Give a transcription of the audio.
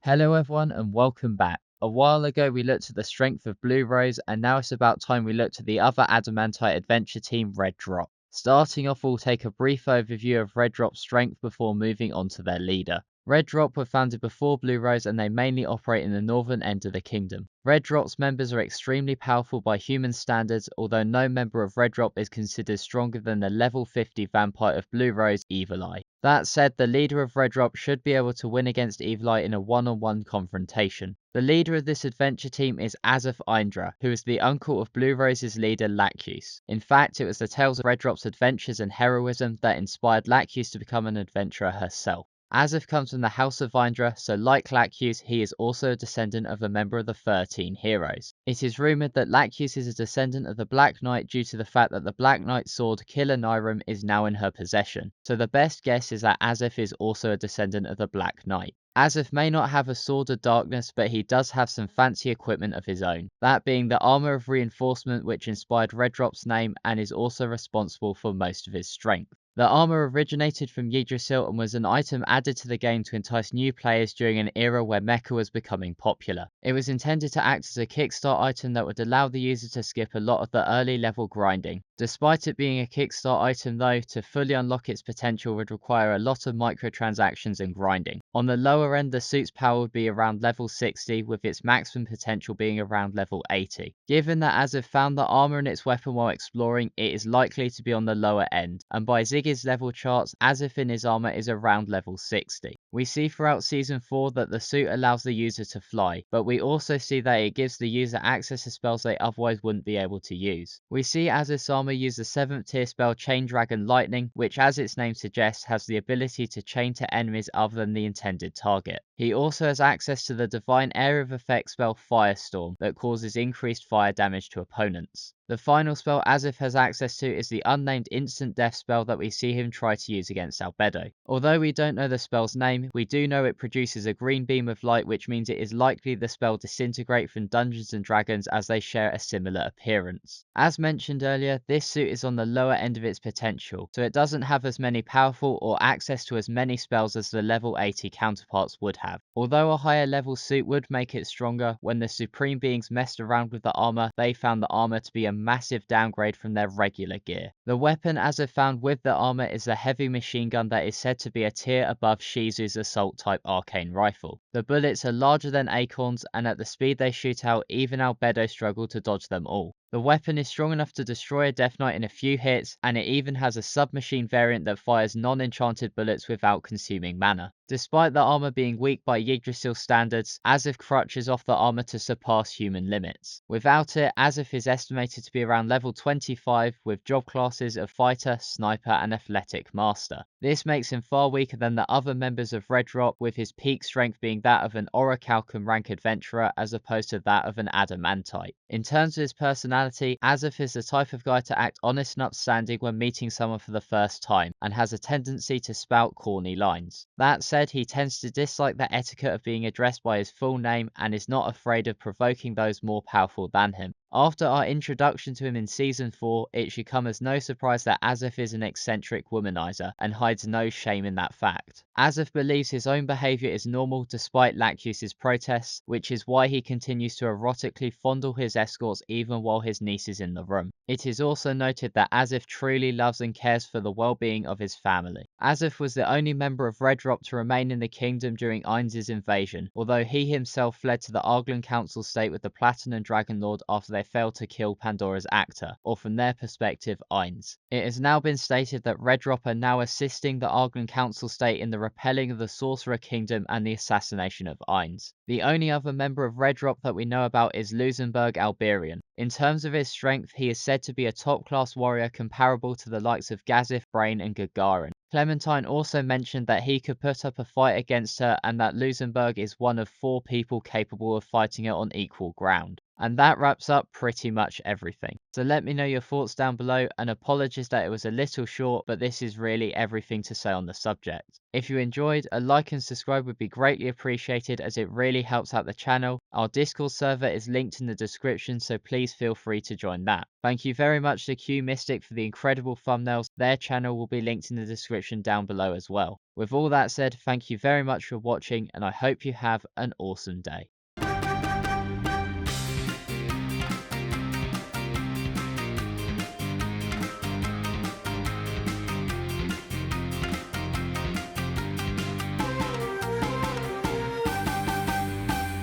Hello everyone and welcome back. A while ago we looked at the strength of Blue Rose and now it's about time we looked at the other adamantite adventure team, Red Drop. Starting off, we'll take a brief overview of Red Drop's strength before moving on to their leader. Red Drop were founded before Blue Rose and they mainly operate in the northern end of the kingdom. Red Drop's members are extremely powerful by human standards, although no member of Red Drop is considered stronger than the level 50 vampire of Blue Rose, Evileye. That said, the leader of Red Drop should be able to win against Evileye in a one-on-one confrontation. The leader of this adventure team is Azuth Aindra, who is the uncle of Blue Rose's leader Lakyus. In fact, it was the tales of Red Drop's adventures and heroism that inspired Lakyus to become an adventurer herself. Azuth comes from the House of Aindra, so like Lakyus, he is also a descendant of a member of the 13 Heroes. It is rumoured that Lakyus is a descendant of the Black Knight due to the fact that the Black Knight's sword Killer Nyram is now in her possession, so the best guess is that Azuth is also a descendant of the Black Knight. Azuth may not have a sword of darkness, but he does have some fancy equipment of his own, that being the Armour of Reinforcement, which inspired Red Drop's name and is also responsible for most of his strength. The armor originated from Yggdrasil and was an item added to the game to entice new players during an era where mecha was becoming popular. It was intended to act as a kickstart item that would allow the user to skip a lot of the early level grinding. Despite it being a kickstart item though, to fully unlock its potential would require a lot of microtransactions and grinding. On the lower end, the suit's power would be around level 60, with its maximum potential being around level 80. Given that Azuth found the armor in its weapon while exploring, it is likely to be on the lower end, and by Ziggy's level charts, Azuth in his armor is around level 60. We see throughout Season 4 that the suit allows the user to fly, but we also see that it gives the user access to spells they otherwise wouldn't be able to use. We see Azuth's armor use the 7th tier spell Chain Dragon Lightning, which as its name suggests has the ability to chain to enemies other than the intended target. He also has access to the Divine Area of Effect spell Firestorm that causes increased fire damage to opponents. The final spell Azuth has access to is the unnamed instant death spell that we see him try to use against Albedo. Although we don't know the spell's name, we do know it produces a green beam of light, which means it is likely the spell Disintegrate from Dungeons & Dragons, as they share a similar appearance. As mentioned earlier, this suit is on the lower end of its potential, so it doesn't have as many powerful or access to as many spells as the level 80 counterparts would have. Although a higher level suit would make it stronger, when the Supreme Beings messed around with the armor, they found the armor to be a massive downgrade from their regular gear. The weapon Azuth found with the armor is the heavy machine gun that is said to be a tier above Shizu's assault type arcane rifle. The bullets are larger than acorns, and at the speed they shoot out, even Albedo struggled to dodge them all. The weapon is strong enough to destroy a Death Knight in a few hits, and it even has a submachine variant that fires non-enchanted bullets without consuming mana. Despite the armor being weak by Yggdrasil standards, Azuth crutches off the armor to surpass human limits. Without it, Azuth is estimated to be around level 25 with job classes of Fighter, Sniper and Athletic Master. This makes him far weaker than the other members of Red Drop, with his peak strength being that of an Orichalcum rank adventurer as opposed to that of an adamantite. In terms of his personality, Azuth is the type of guy to act honest and upstanding when meeting someone for the first time, and has a tendency to spout corny lines. That said, he tends to dislike the etiquette of being addressed by his full name and is not afraid of provoking those more powerful than him. After our introduction to him in Season 4, it should come as no surprise that Azuth is an eccentric womanizer, and hides no shame in that fact. Azuth believes his own behaviour is normal despite Lakyus' protests, which is why he continues to erotically fondle his escorts even while his niece is in the room. It is also noted that Azuth truly loves and cares for the well-being of his family. Azuth was the only member of Red Drop to remain in the kingdom during Ainz's invasion, although he himself fled to the Arglan Council state with the Platinum Dragon Lord after they failed to kill Pandora's actor, or from their perspective, Ainz. It has now been stated that Red Drop are now assisting the Arglan Council state in the repelling of the Sorcerer Kingdom and the assassination of Ainz. The only other member of Red Drop that we know about is Luisenberg Alberion. In terms of his strength, he is said to be a top-class warrior comparable to the likes of Gazith, Brain and Gagarin. Clementine also mentioned that he could put up a fight against her, and that Luisenberg is one of 4 people capable of fighting her on equal ground. And that wraps up pretty much everything. So let me know your thoughts down below, and apologies that it was a little short, but this is really everything to say on the subject. If you enjoyed, a like and subscribe would be greatly appreciated, as it really helps out the channel. Our Discord server is linked in the description, so please feel free to join that. Thank you very much to Q Mystic for the incredible thumbnails. Their channel will be linked in the description down below as well. With all that said, thank you very much for watching, and I hope you have an awesome day.